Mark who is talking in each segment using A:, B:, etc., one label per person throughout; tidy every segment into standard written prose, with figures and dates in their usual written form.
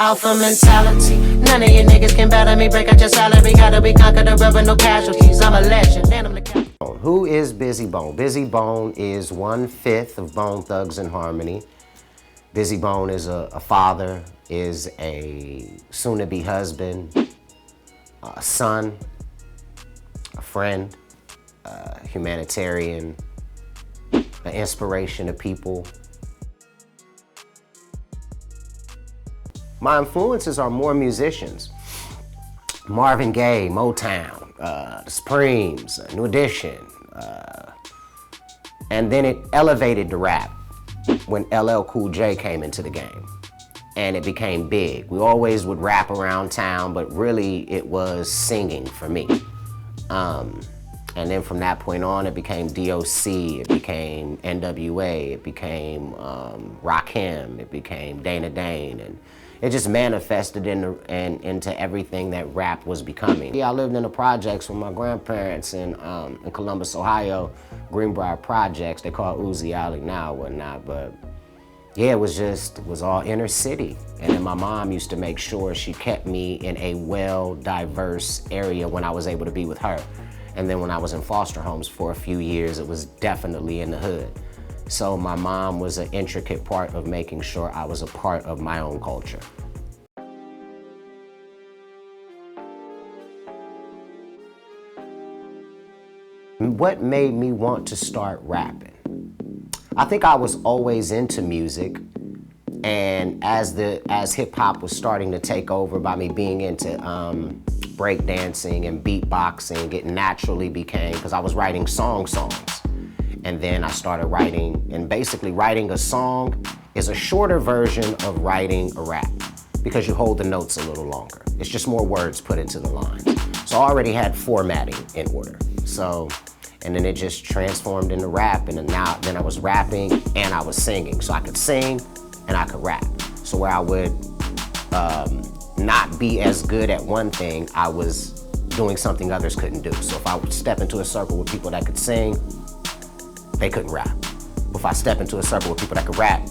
A: Alpha mentality. None of you niggas can battle me, break out your salary. Gotta be conquered, the rubber, no casualties. I'm a legend, and I'm the captain.
B: Who is Bizzy Bone? Bizzy Bone is 1/5 of Bone Thugs-n-Harmony. Bizzy Bone is a father, is a soon-to-be husband, a son, a friend, a humanitarian, an inspiration to people. My influences are more musicians. Marvin Gaye, Motown, the Supremes, New Edition. And then it elevated to rap when LL Cool J came into the game. And it became big. We always would rap around town, but really it was singing for me. And then from that point on, it became DOC, it became NWA, it became Rakim, it became Dana Dane, and it just manifested into everything that rap was becoming. Yeah, I lived in the projects with my grandparents in Columbus, Ohio, Greenbrier Projects. They call it Uzi Alley now, whatnot, but yeah, it was all inner city. And then my mom used to make sure she kept me in a well-diverse area when I was able to be with her. And then when I was in foster homes for a few years, it was definitely in the hood. So my mom was an intricate part of making sure I was a part of my own culture. What made me want to start rapping? I think I was always into music, and as hip hop was starting to take over by me being into breakdancing and beatboxing, it naturally became, because I was writing songs. And then I started writing, and basically writing a song is a shorter version of writing a rap because you hold the notes a little longer. It's just more words put into the lines. So I already had formatting in order. So, and then it just transformed into rap, and then I was rapping and I was singing. So I could sing and I could rap. So where I would not be as good at one thing, I was doing something others couldn't do. So if I would step into a circle with people that could sing, they couldn't rap. If I step into a circle with people that could rap,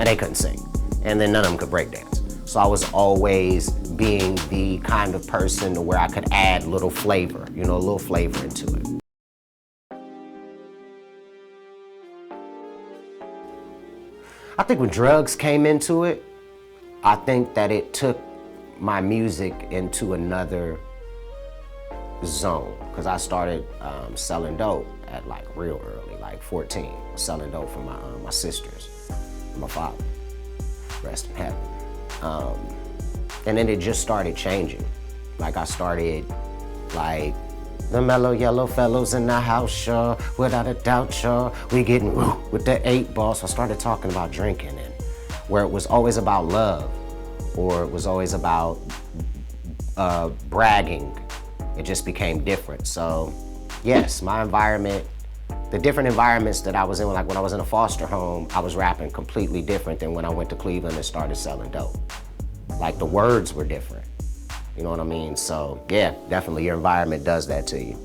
B: they couldn't sing. And then none of them could break dance. So I was always being the kind of person to where I could add little flavor, a little flavor into it. I think when drugs came into it, I think that it took my music into another zone, because I started selling dope at like real early, like 14, selling dope for my sisters and my father, rest in heaven. And then it just started changing. Like I started like, the mellow yellow fellows in the house, y'all, without a doubt, y'all, we getting with the 8 ball. So I started talking about drinking, and where it was always about love, or it was always about bragging, it just became different. So yes, my environment, the different environments that I was in, like when I was in a foster home, I was rapping completely different than when I went to Cleveland and started selling dope. Like the words were different, you know what I mean? So yeah, definitely your environment does that to you.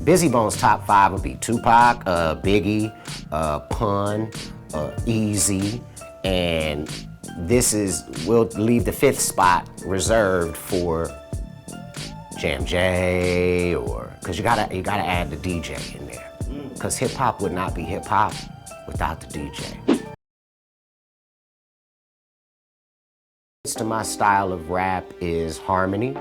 B: Bizzy Bones' top 5 would be Tupac, Biggie, Pun, Easy, and we'll leave the 5th spot reserved for Jam J, because you gotta add the DJ in there. Because hip hop would not be hip hop without the DJ. To my style of rap is harmony,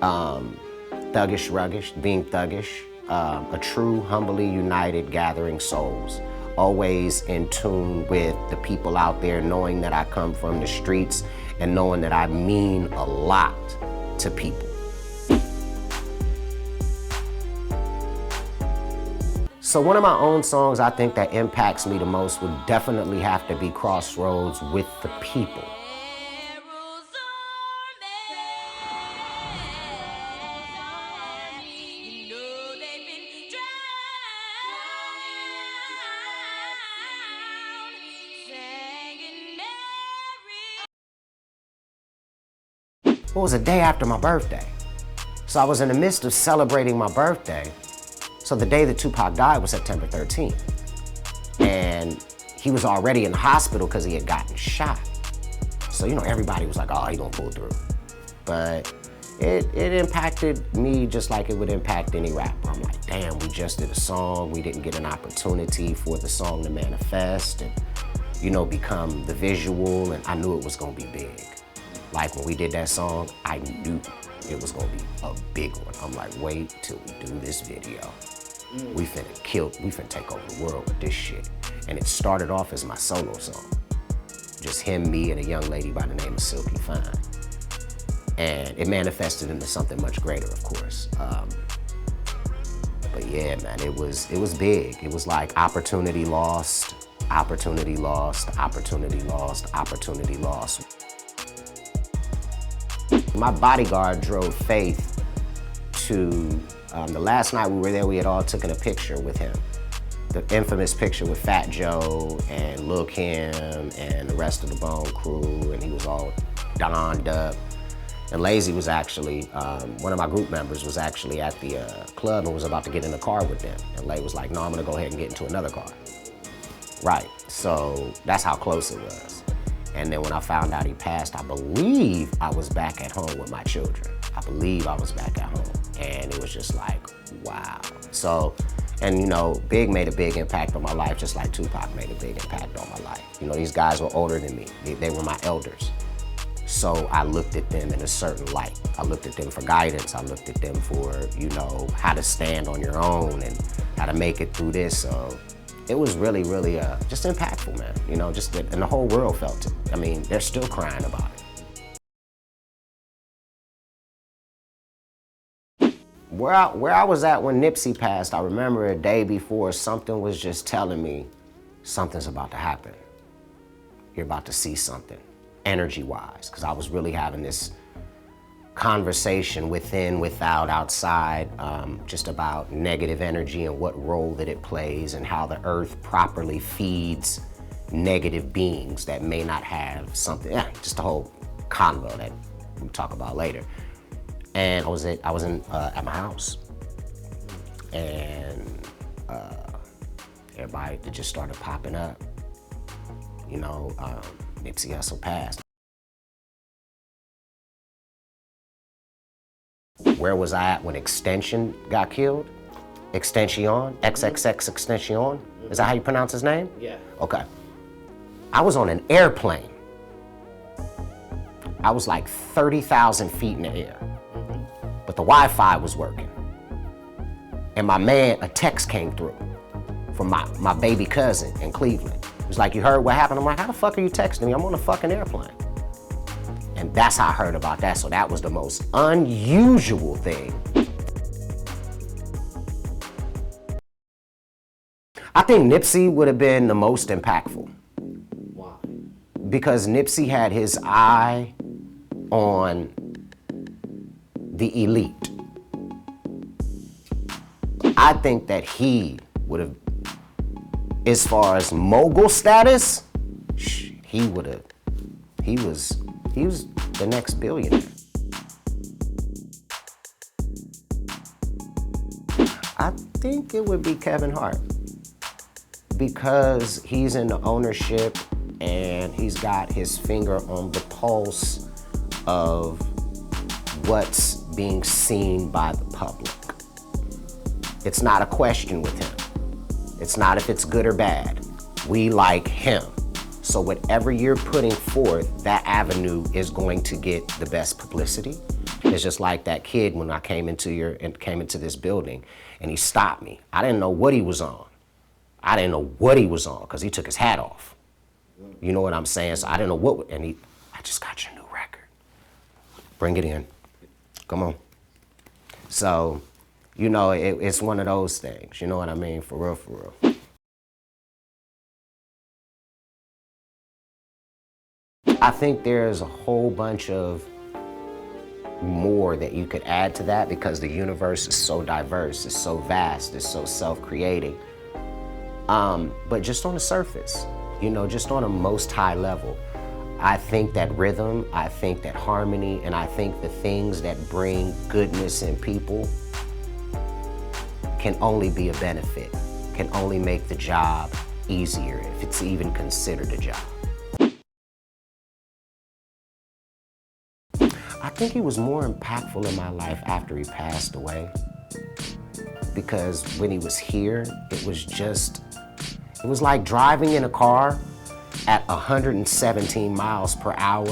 B: thuggish, ruggish, being thuggish, a true, humbly united gathering souls. Always in tune with the people out there, knowing that I come from the streets and knowing that I mean a lot to people. So one of my own songs I think that impacts me the most would definitely have to be Crossroads with the People. It was a day after my birthday. So I was in the midst of celebrating my birthday. So the day that Tupac died was September 13th. And he was already in the hospital because he had gotten shot. So, you know, everybody was like, oh, he gonna pull through. But it impacted me just like it would impact any rapper. I'm like, damn, we just did a song. We didn't get an opportunity for the song to manifest and, you know, become the visual. And I knew it was gonna be big. Like when we did that song, I knew it was gonna be a big one. I'm like, wait till we do this video. We finna take over the world with this shit. And it started off as my solo song. Just him, me, and a young lady by the name of Silky Fine. And it manifested into something much greater, of course. But yeah, man, it was big. It was like opportunity lost, opportunity lost, opportunity lost, opportunity lost. My bodyguard drove Faith to, the last night we were there, we had all taken a picture with him. The infamous picture with Fat Joe and Lil Kim and the rest of the Bone crew, and he was all donned up. And Lazy was actually, one of my group members was actually at the club and was about to get in the car with them. And Lay was like, no, I'm gonna go ahead and get into another car. Right, so that's how close it was. And then when I found out he passed, I believe I was back at home with my children. I believe I was back at home. And it was just like, wow. So, and you know, Big made a big impact on my life, just like Tupac made a big impact on my life. You know, these guys were older than me. They were my elders. So I looked at them in a certain light. I looked at them for guidance. I looked at them for, you know, how to stand on your own and how to make it through this. So it was really, really just impactful, man. You know, just that, and the whole world felt it. I mean, they're still crying about it. Where I was at when Nipsey passed, I remember a day before, something was just telling me something's about to happen. You're about to see something, energy-wise, because I was really having this conversation within, without, outside, just about negative energy and what role that it plays and how the earth properly feeds negative beings that may not have something, just a whole convo that we'll talk about later. And I was at my house, and everybody just started popping up. You know, Nipsey Hussle passed. Where was I at when Extension got killed? Extension, XXX Extension. Is that how you pronounce his name?
C: Yeah.
B: Okay. I was on an airplane. I was like 30,000 feet in the air. But the Wi-Fi was working. And my man, a text came through from my baby cousin in Cleveland. He was like, you heard what happened? I'm like, how the fuck are you texting me? I'm on a fucking airplane. And that's how I heard about that. So that was the most unusual thing. I think Nipsey would have been the most impactful.
C: Why?
B: Because Nipsey had his eye on the elite. I think that he would have, as far as mogul status, he was the next billionaire. I think it would be Kevin Hart, because he's in the ownership and he's got his finger on the pulse of what's being seen by the public. It's not a question with him. It's not if it's good or bad. We like him. So whatever you're putting forth, that avenue is going to get the best publicity. It's just like that kid when I came into this building and he stopped me. I didn't know what he was on. I didn't know what he was on because he took his hat off. You know what I'm saying? So I didn't know what, and I just got your new record. Bring it in. Come on. So, you know, it's one of those things. You know what I mean? For real, for real. I think there's a whole bunch of more that you could add to that because the universe is so diverse, it's so vast, it's so self-creating. But just on the surface, you know, just on a most high level, I think that rhythm, I think that harmony, and I think the things that bring goodness in people, can only be a benefit, can only make the job easier, if it's even considered a job. I think he was more impactful in my life after he passed away, because when he was here, it was like driving in a car at 117 miles per hour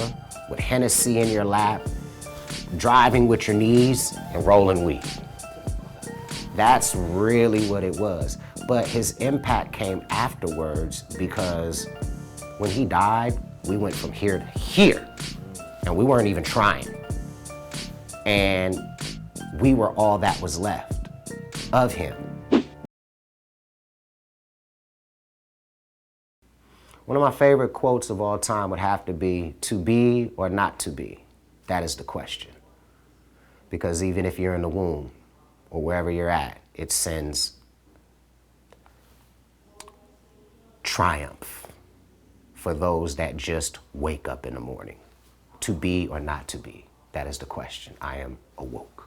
B: with Hennessy in your lap, driving with your knees and rolling weed. That's really what it was. But his impact came afterwards, because when he died, we went from here to here, and we weren't even trying. And we were all that was left of him. One of my favorite quotes of all time would have to be or not to be? That is the question. Because even if you're in the womb or wherever you're at, it sends triumph for those that just wake up in the morning. To be or not to be? That is the question. I am awoke.